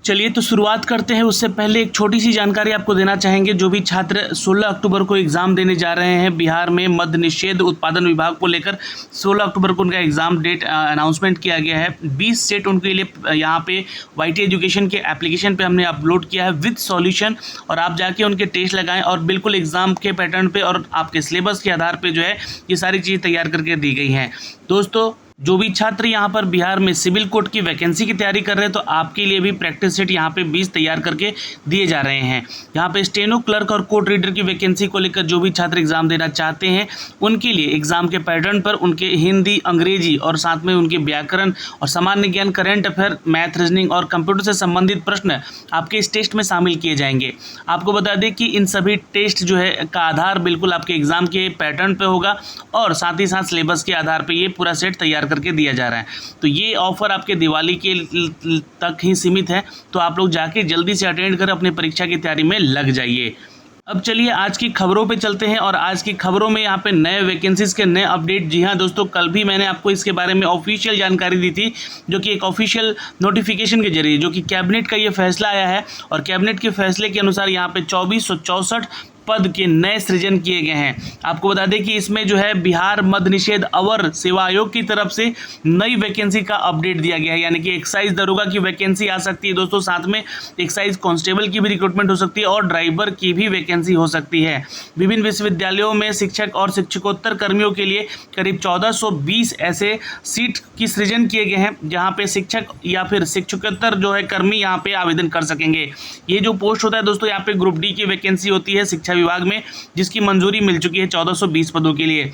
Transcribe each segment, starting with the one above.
चलिए तो शुरुआत करते हैं। उससे पहले एक छोटी सी जानकारी आपको देना चाहेंगे। जो भी छात्र 16 अक्टूबर को एग्ज़ाम देने जा रहे हैं बिहार में मद्य निषेध उत्पादन विभाग को लेकर, 16 अक्टूबर को उनका एग्ज़ाम डेट अनाउंसमेंट किया गया है। 20 सेट उनके लिए यहाँ पे वाईटी एजुकेशन के एप्लीकेशन पे हमने अपलोड किया है विद सॉल्यूशन, और आप जाके उनके टेस्ट लगाएं और बिल्कुल एग्ज़ाम के पैटर्न पे और आपके सिलेबस के आधार पे जो है ये सारी चीज़ तैयार करके दी गई हैं। दोस्तों, जो भी छात्र यहाँ पर बिहार में सिविल कोर्ट की वैकेंसी की तैयारी कर रहे हैं तो आपके लिए भी प्रैक्टिस सेट यहाँ पे 20 तैयार करके दिए जा रहे हैं। यहाँ पे स्टेनो क्लर्क और कोर्ट रीडर की वैकेंसी को लेकर जो भी छात्र एग्जाम देना चाहते हैं उनके लिए एग्जाम के पैटर्न पर उनके हिंदी, अंग्रेजी और साथ में उनके व्याकरण और सामान्य ज्ञान, करेंट अफेयर, मैथ, रीजनिंग और कंप्यूटर से संबंधित प्रश्न आपके इस टेस्ट में शामिल किए जाएंगे। आपको बता दें कि इन सभी टेस्ट जो है का आधार बिल्कुल आपके एग्जाम के पैटर्न पर होगा और साथ ही साथ सिलेबस के आधार पर ये पूरा सेट तैयार करके दिया जा रहा है। तो ये ऑफर आपके दिवाली के तक ही सीमित है, तो आप लोग जाके जल्दी से अटेंड कर अपनी परीक्षा की तैयारी में लग जाइए। अब चलिए आज की खबरों पे चलते हैं, और आज की खबरों में यहाँ पे नए वैकेंसीज के नए अपडेट। जी हाँ दोस्तों, कल भी मैंने आपको इसके बारे में ऑफिशियल जानकारी दी थी, जो कि एक ऑफिशियल नोटिफिकेशन के जरिए जो कि कैबिनेट का ये फैसला आया है, और कैबिनेट के फैसले के अनुसार यहाँ पे 2464 पद के नए सृजन किए गए हैं। आपको बता दें कि इसमें जो है बिहार मद्य निषेध अवर सेवा आयोग की तरफ से नई वैकेंसी का अपडेट दिया गया है, यानी कि एक्साइज दरोगा की वैकेंसी आ सकती है दोस्तों, साथ में एक्साइज कांस्टेबल की भी रिक्रूटमेंट हो सकती है और ड्राइवर की भी वैकेंसी हो सकती है। विभिन्न विश्वविद्यालयों में शिक्षक और शिक्षकोत्तर कर्मियों के लिए करीब 1420 ऐसे सीट की सृजन किए गए हैं, जहाँ पे शिक्षक या फिर शिक्षकोत्तर जो है कर्मी यहाँ पे आवेदन कर सकेंगे। ये जो पोस्ट होता है दोस्तों, यहाँ पे ग्रुप डी की वैकेंसी होती है शिक्षा विभाग में, जिसकी मंजूरी मिल चुकी है 1420 पदों के लिए।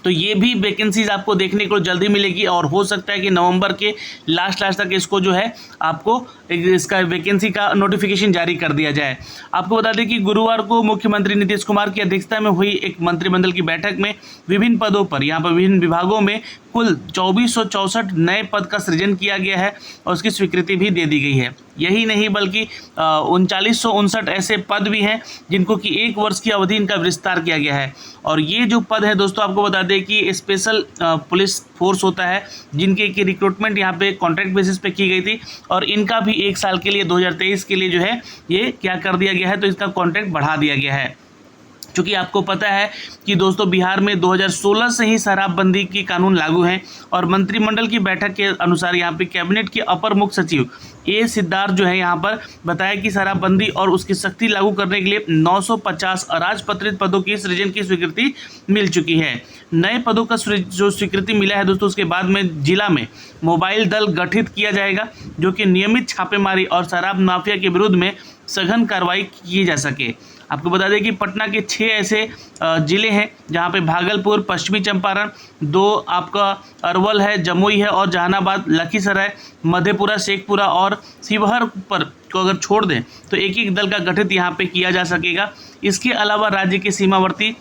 तो ये भी वैकेंसीज आपको देखने को जल्दी मिलेगी, और हो सकता है कि नवंबर के लास्ट तक इसको जो है आपको इसका वैकेंसी का नोटिफिकेशन जारी कर दिया जाए। आपको बता दें कि गुरुवार को मुख्यमंत्री नीतीश कुमार की अध्यक्षता में हुई एक मंत्रिमंडल की बैठक में विभिन्न पदों पर यहाँ पर विभिन्न विभागों में कुल 2464 नए पद का सृजन किया गया है और उसकी स्वीकृति भी दे दी गई है। यही नहीं बल्कि 3959 ऐसे पद भी हैं जिनको कि 1 वर्ष की अवधि इनका विस्तार किया गया है। और ये जो पद है दोस्तों, आपको बता दें कि स्पेशल पुलिस फोर्स होता है, जिनके की रिक्रूटमेंट यहाँ पे कॉन्ट्रैक्ट बेसिस पे की गई थी, और इनका भी 1 साल के लिए 2023 के लिए जो है ये क्या कर दिया गया है, तो इसका कॉन्ट्रैक्ट बढ़ा दिया गया है। क्योंकि आपको पता है कि दोस्तों बिहार में 2016 से ही शराबबंदी की कानून लागू है, और मंत्रिमंडल की बैठक के अनुसार यहाँ पे कैबिनेट के अपर मुख्य सचिव ए सिद्धार्थ जो है यहाँ पर बताया कि शराबबंदी और उसकी सख्ती लागू करने के लिए 950 अराजपत्रित पदों की सृजन की स्वीकृति मिल चुकी है। नए पदों का जो स्वीकृति मिला है दोस्तों, उसके बाद में जिला में मोबाइल दल गठित किया जाएगा, जो कि नियमित छापेमारी और शराब माफिया के विरुद्ध में सघन कार्रवाई की जा सके। आपको बता दें कि पटना के 6 ऐसे ज़िले हैं जहां पे भागलपुर, पश्चिमी चंपारण, 2 आपका अरवल है, जमुई है और जहानाबाद, लखीसराय, मधेपुरा, शेखपुरा और शिवहर पर को अगर छोड़ दें तो एक दल का गठित यहां पे किया जा सकेगा। इसके अलावा राज्य के सीमावर्ती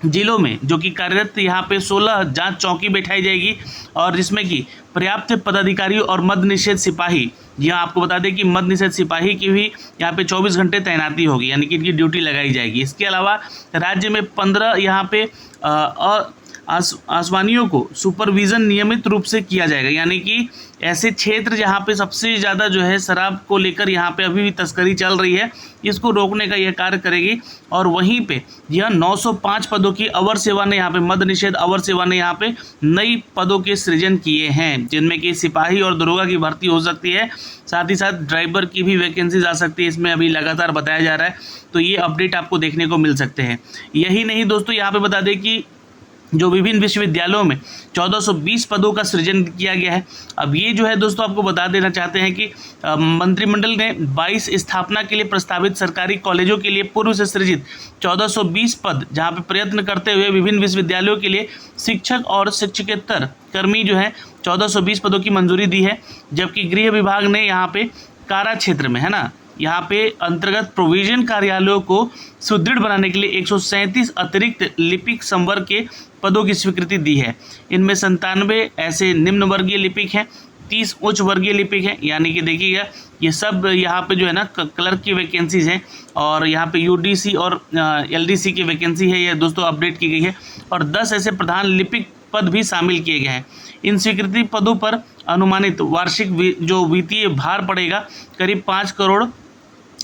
जिलों में जो कि कार्यरत यहाँ पे 16 जांच चौकी बैठाई जाएगी, और जिसमें कि पर्याप्त पदाधिकारी और मद्य निषेध सिपाही, यहाँ आपको बता दें कि मद्य निषेध सिपाही की भी यहाँ पे 24 घंटे तैनाती होगी, यानी कि इनकी ड्यूटी लगाई जाएगी। इसके अलावा राज्य में 15 यहाँ पे आसवानियों को सुपरविज़न नियमित रूप से किया जाएगा, यानी कि ऐसे क्षेत्र जहाँ पे सबसे ज़्यादा जो है शराब को लेकर यहाँ पे अभी भी तस्करी चल रही है, इसको रोकने का यह कार्य करेगी। और वहीं पे यह 905 पदों की अवर सेवा ने यहाँ पे मद्य निषेध अवर सेवा ने यहाँ पे नई पदों के सृजन किए हैं, जिनमें कि सिपाही और दरोगा की भर्ती हो सकती है, साथ ही साथ ड्राइवर की भी वैकेंसीज आ सकती है, इसमें अभी लगातार बताया जा रहा है। तो ये अपडेट आपको देखने को मिल सकते हैं। यही नहीं दोस्तों, यहाँ पे बता दें कि जो विभिन्न विश्वविद्यालयों में 1420 पदों का सृजन किया गया है। अब ये जो है दोस्तों, आपको बता देना चाहते हैं कि मंत्रिमंडल ने 22 स्थापना के लिए प्रस्तावित सरकारी कॉलेजों के लिए पूर्व से सृजित 1420 पद, जहां पे प्रयत्न करते हुए विभिन्न विश्वविद्यालयों के लिए शिक्षक और शिक्षकेत्तर कर्मी जो है 1420 पदों की मंजूरी दी है। जबकि गृह विभाग ने यहाँ पे कारा क्षेत्र में है ना, यहाँ पे अंतर्गत प्रोविजन कार्यालयों को सुदृढ़ बनाने के लिए 137 अतिरिक्त लिपिक संवर्ग के पदों की स्वीकृति दी है। इनमें 97 ऐसे निम्न वर्गीय लिपिक हैं, 30 उच्च वर्गीय लिपिक हैं, यानी कि देखिएगा ये सब यहाँ पे जो है ना क्लर्क की वैकेंसीज हैं, और यहाँ पे यूडीसी और एलडीसी की वैकेंसी है, ये दोस्तों अपडेट की गई है। और 10 ऐसे प्रधान लिपिक पद भी शामिल किए गए हैं। इन स्वीकृति पदों पर अनुमानित वार्षिक जो वित्तीय भार पड़ेगा करीब 5 करोड़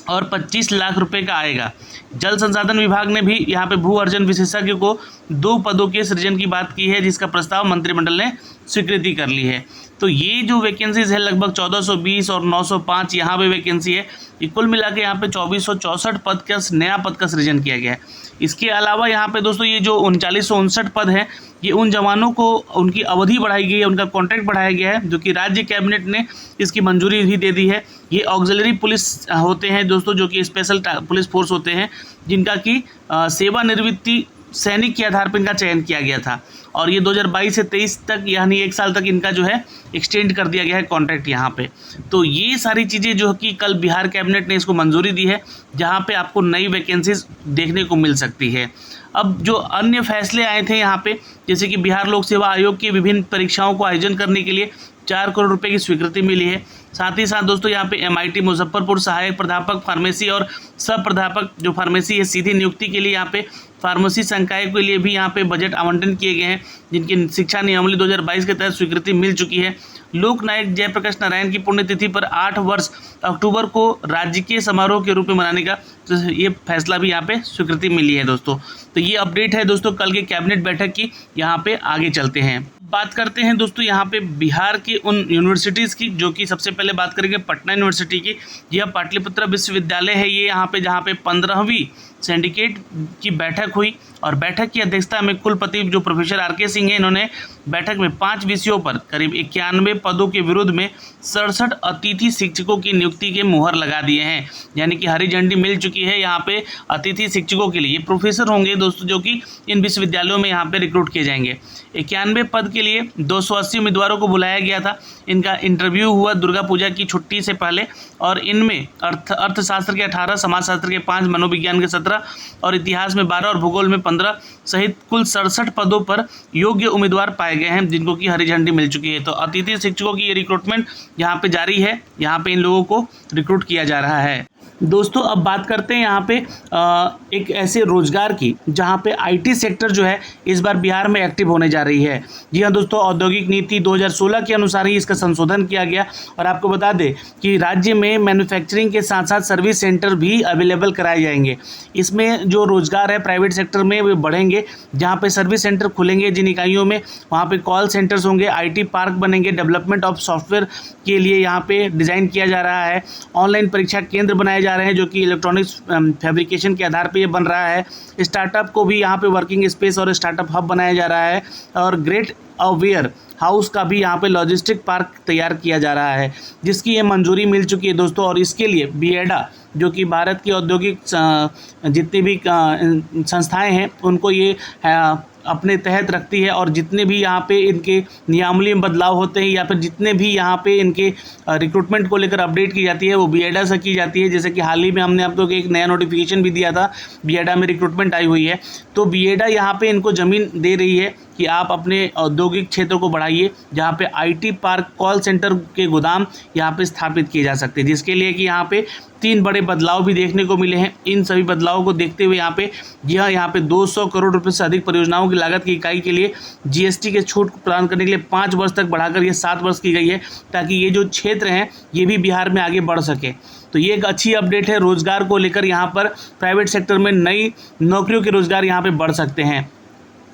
और 25 लाख रुपए का आएगा। जल संसाधन विभाग ने भी यहाँ पे भू अर्जन विशेषज्ञ को 2 पदों के सृजन की बात की है, जिसका प्रस्ताव मंत्रिमंडल ने स्वीकृति कर ली है। तो ये जो वैकेंसीज है लगभग 1420 और 905 यहाँ पे वैकेंसी है। कुल मिला के यहाँ पे 2464 पद का नया पद का सृजन किया गया है। इसके अलावा यहाँ पे दोस्तों ये जो 3959 पद हैं, ये उन जवानों को उनकी अवधि बढ़ाई गई है, उनका कॉन्ट्रैक्ट बढ़ाया गया है, जो कि राज्य कैबिनेट ने इसकी मंजूरी भी दे दी है। ये ऑक्सिलरी पुलिस होते हैं दोस्तों, जो कि स्पेशल पुलिस फोर्स होते हैं, जिनका कि सेवानिवृत्ति सैनिक के आधार पर इनका चयन किया गया था और ये 2022 से 23 तक यानी 1 साल तक इनका जो है एक्सटेंड कर दिया गया है कॉन्ट्रैक्ट यहाँ पे। तो ये सारी चीज़ें जो कि कल बिहार कैबिनेट ने इसको मंजूरी दी है, जहाँ पे आपको नई वैकेंसीज देखने को मिल सकती है। अब जो अन्य फैसले आए थे यहाँ पे, जैसे कि बिहार लोक सेवा आयोग की विभिन्न परीक्षाओं को आयोजन करने के लिए 4 करोड़ रुपए की स्वीकृति मिली है। साथ ही साथ दोस्तों यहाँ पे MIT मुजफ्फरपुर सहायक प्राध्यापक फार्मेसी और सब प्राध्यापक जो फार्मेसी है सीधी नियुक्ति के लिए यहाँ पे फार्मेसी संकाय के लिए भी यहाँ पे बजट आवंटन किए गए हैं, जिनकी शिक्षा नियमावली 2022 के तहत स्वीकृति मिल चुकी है। लोक नायक जयप्रकाश नारायण की पुण्यतिथि पर 8 वर्ष अक्टूबर को राजकीय समारोह के रूप में मनाने का तो ये फैसला भी यहाँ पे स्वीकृति मिली है दोस्तों। तो ये अपडेट है दोस्तों कल के कैबिनेट बैठक की। यहाँ पे आगे चलते हैं, बात करते हैं दोस्तों यहाँ पे बिहार की उन यूनिवर्सिटीज़ की, जो कि सबसे पहले बात करेंगे पटना यूनिवर्सिटी की। यह पाटलिपुत्र विश्वविद्यालय है ये, यहाँ पे जहाँ पे 15वीं सिंडिकेट की बैठक हुई और बैठक की अध्यक्षता में कुलपति जो प्रोफेसर RK सिंह हैं, इन्होंने बैठक में 5 विषयों पर करीब 91 पदों के विरुद्ध में 67 अतिथि शिक्षकों की नियुक्ति के मुहर लगा दिए हैं, यानी कि हरी झंडी मिल चुकी है यहाँ पे अतिथि शिक्षकों के लिए। ये प्रोफेसर होंगे दोस्तों, जो कि इन विश्वविद्यालयों में यहाँ पे रिक्रूट किए जाएंगे। 91 पद के लिए 280 उम्मीदवारों को बुलाया गया था। इनका इंटरव्यू हुआ दुर्गा पूजा की छुट्टी से पहले और इनमें अर्थशास्त्र के 18, समाजशास्त्र के 5, मनोविज्ञान के 17 और इतिहास में 12 और भूगोल में 15 सहित कुल 67 पदों पर योग्य उम्मीदवार पाए गए हैं, जिनको की हरी झंडी मिल चुकी है। तो अतिथि शिक्षकों की ये रिक्रूटमेंट यहाँ पे जारी है, यहाँ पे इन लोगों को रिक्रूट किया जा रहा है। दोस्तों अब बात करते हैं यहाँ पे एक ऐसे रोजगार की जहाँ पे IT सेक्टर जो है इस बार बिहार में एक्टिव होने जा रही है। जी हाँ दोस्तों, औद्योगिक नीति 2016 के अनुसार ही इसका संशोधन किया गया और आपको बता दें कि राज्य में मैन्युफैक्चरिंग के साथ साथ सर्विस सेंटर भी अवेलेबल कराए जाएंगे। इसमें जो रोजगार है प्राइवेट सेक्टर में वे बढ़ेंगे, जहाँ पे सर्विस सेंटर खुलेंगे जिन इकाइयों में, वहाँ पे कॉल सेंटर्स होंगे, IT पार्क बनेंगे, डेवलपमेंट ऑफ सॉफ्टवेयर के लिए यहाँ पे डिज़ाइन किया जा रहा है। ऑनलाइन परीक्षा केंद्र बनाए जा रहे हैं, जो कि इलेक्ट्रॉनिक्स फैब्रिकेशन के आधार पे ये बन रहा है। स्टार्टअप को भी यहाँ पे वर्किंग स्पेस और स्टार्टअप हब बनाया जा रहा है और ग्रेट अवेयर हाउस का भी यहाँ पे लॉजिस्टिक पार्क तैयार किया जा रहा है, जिसकी ये मंजूरी मिल चुकी है दोस्तों। और इसके लिए बिएडा, जो कि भारत की औद्योगिक जितनी भी संस्थाएं हैं उनको ये अपने तहत रखती है और जितने भी यहाँ पे इनके नियमावली में बदलाव होते हैं या फिर जितने भी यहाँ पे इनके रिक्रूटमेंट को लेकर अपडेट की जाती है वो बिएडा से की जाती है। जैसे कि हाल ही में हमने आपको एक नया नोटिफिकेशन भी दिया था, बिएडा में रिक्रूटमेंट आई हुई है। तो बिएडा यहाँ पे इनको ज़मीन दे रही है कि आप अपने औद्योगिक क्षेत्र को बढ़ाइए, जहाँ पे IT पार्क, कॉल सेंटर के गोदाम यहाँ पे स्थापित किए जा सकते हैं, जिसके लिए कि यहाँ पे 3 बड़े बदलाव भी देखने को मिले हैं। इन सभी बदलावों को देखते हुए यहाँ पे 200 करोड़ रुपए से अधिक परियोजनाओं की लागत की इकाई के लिए GST के छूट प्रदान करने के लिए 5 वर्ष तक बढ़ाकर ये 7 वर्ष की गई है, ताकि ये जो क्षेत्र हैं ये भी बिहार में आगे बढ़ सके। तो ये एक अच्छी अपडेट है रोजगार को लेकर। यहाँ पर प्राइवेट सेक्टर में नई नौकरियों के रोजगार यहाँ पे बढ़ सकते हैं।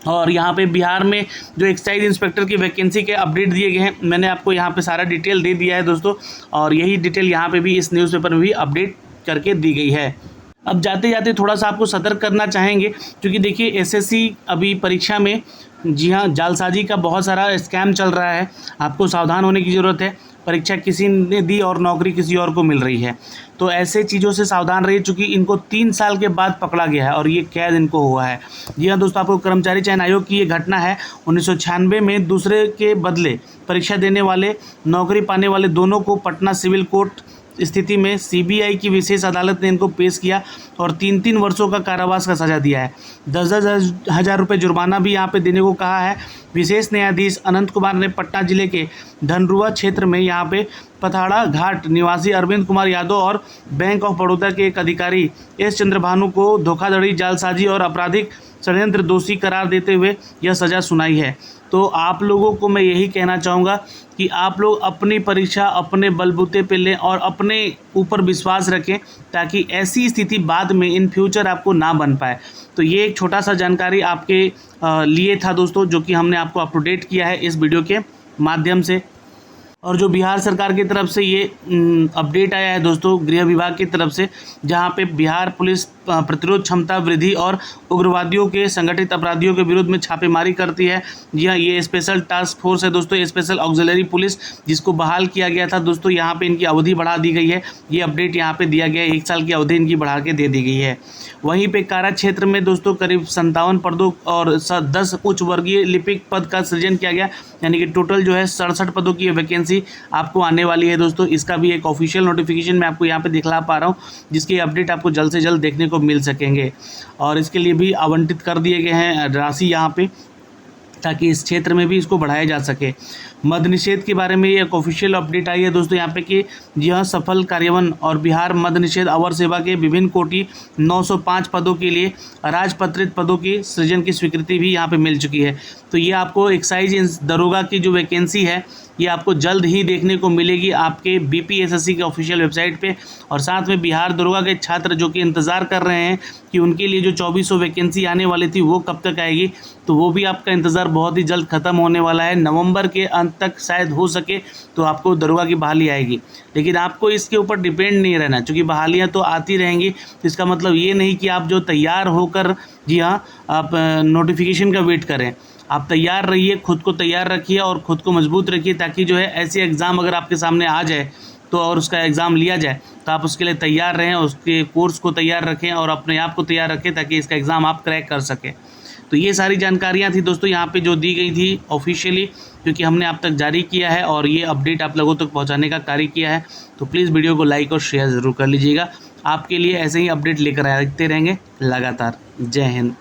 और यहाँ पे बिहार में जो एक्साइज इंस्पेक्टर की वैकेंसी के अपडेट दिए गए हैं, मैंने आपको यहाँ पे सारा डिटेल दे दिया है दोस्तों, और यही डिटेल यहाँ पे भी इस न्यूज़पेपर में भी अपडेट करके दी गई है। अब जाते जाते थोड़ा सा आपको सतर्क करना चाहेंगे, क्योंकि देखिए SSC अभी परीक्षा में, जी हाँ, जालसाजी का बहुत सारा स्कैम चल रहा है। आपको सावधान होने की ज़रूरत है। परीक्षा किसी ने दी और नौकरी किसी और को मिल रही है, तो ऐसे चीज़ों से सावधान रहिए, चूँकि इनको 3 साल के बाद पकड़ा गया है और ये कैद इनको हुआ है। जी हाँ दोस्तों, आपको कर्मचारी चयन आयोग की ये घटना है। 1996 में दूसरे के बदले परीक्षा देने वाले, नौकरी पाने वाले दोनों को पटना सिविल कोर्ट स्थिति में CBI की विशेष अदालत ने इनको पेश किया और 3-3 वर्षों का कारावास का सज़ा दिया है। 10,000 हज़ार रुपये जुर्माना भी यहाँ पे देने को कहा है। विशेष न्यायाधीश अनंत कुमार ने पटना जिले के धनरुआ क्षेत्र में यहाँ पे पथाड़ा घाट निवासी अरविंद कुमार यादव और बैंक ऑफ बड़ौदा के एक अधिकारी एस चंद्रभानु को धोखाधड़ी, जालसाजी और आपराधिक षड्यंत्र दोषी करार देते हुए यह सज़ा सुनाई है। तो आप लोगों को मैं यही कहना चाहूँगा कि आप लोग अपनी परीक्षा अपने बलबूते पे लें और अपने ऊपर विश्वास रखें, ताकि ऐसी स्थिति बाद में इन फ्यूचर आपको ना बन पाए। तो ये एक छोटा सा जानकारी आपके लिए था दोस्तों, जो कि हमने आपको अप टू डेट किया है इस वीडियो के माध्यम से। और जो बिहार सरकार की तरफ से ये अपडेट आया है दोस्तों, गृह विभाग की तरफ से, जहां पे बिहार पुलिस प्रतिरोध क्षमता वृद्धि और उग्रवादियों के संगठित अपराधियों के विरुद्ध में छापेमारी करती है। जी हाँ, ये स्पेशल टास्क फोर्स है दोस्तों, ये स्पेशल ऑक्सिलरी पुलिस, जिसको बहाल किया गया था दोस्तों। यहाँ पे इनकी अवधि बढ़ा दी गई है, ये अपडेट यहाँ पे दिया गया है, 1 साल की अवधि इनकी बढ़ा के दे दी गई है। वहीं पे कारा क्षेत्र में दोस्तों करीब 57 पदों और 10 उच्च वर्गीय लिपिक पद का सृजन किया गया, यानी कि टोटल जो है 67 पदों की वैकेंसी आपको आने वाली है दोस्तों। इसका भी एक ऑफिशियल नोटिफिकेशन मैं आपको यहाँ पे दिखला पा रहा हूँ, जिसकी अपडेट आपको जल्द से जल्द देखने को मिल सकेंगे। और इसके लिए भी आवंटित कर दिए गए हैं राशि यहाँ पे, ताकि इस क्षेत्र में भी इसको बढ़ाया जा सके। मद्य निषेध के बारे में ये एक ऑफिशियल अपडेट आई है दोस्तों यहाँ पे कि यह सफल कार्यान्वयन और बिहार मद्य निषेध अवर सेवा के विभिन्न कोटि 905 पदों के लिए राजपत्रित पदों की सृजन की स्वीकृति भी यहाँ पे मिल चुकी है। तो ये आपको एक्साइज दरोगा की जो वैकेंसी है ये आपको जल्द ही देखने को मिलेगी आपके BPSSC के ऑफिशियल वेबसाइट पे। और साथ में बिहार दरोगा के छात्र जो कि इंतज़ार कर रहे हैं कि उनके लिए जो 2400 वैकेंसी आने वाली थी वो कब तक आएगी, तो वो भी आपका इंतज़ार बहुत ही जल्द ख़त्म होने वाला है। नवंबर के अंत तक शायद हो सके तो आपको दरोगा की बहाली आएगी, लेकिन आपको इसके ऊपर डिपेंड नहीं रहना, क्योंकि बहालियाँ तो आती रहेंगी। तो इसका मतलब ये नहीं कि आप जो तैयार होकर, जी हाँ, आप नोटिफिकेशन का वेट करें। आप तैयार रहिए, खुद को तैयार रखिए और ख़ुद को मजबूत रखिए, ताकि जो है ऐसे एग्ज़ाम अगर आपके सामने आ जाए तो और उसका एग्ज़ाम लिया जाए तो आप उसके लिए तैयार रहें, उसके कोर्स को तैयार रखें और अपने आप को तैयार रखें, ताकि इसका एग्ज़ाम आप क्रैक कर सकें। तो ये सारी जानकारियाँ थी दोस्तों यहाँ पे जो दी गई थी ऑफिशियली, क्योंकि हमने आप तक जारी किया है और ये अपडेट आप लोगों तक पहुँचाने का कार्य किया है। तो प्लीज़ वीडियो को लाइक और शेयर ज़रूर कर लीजिएगा। आपके लिए ऐसे ही अपडेट लेकर आते रहेंगे लगातार। जय हिंद।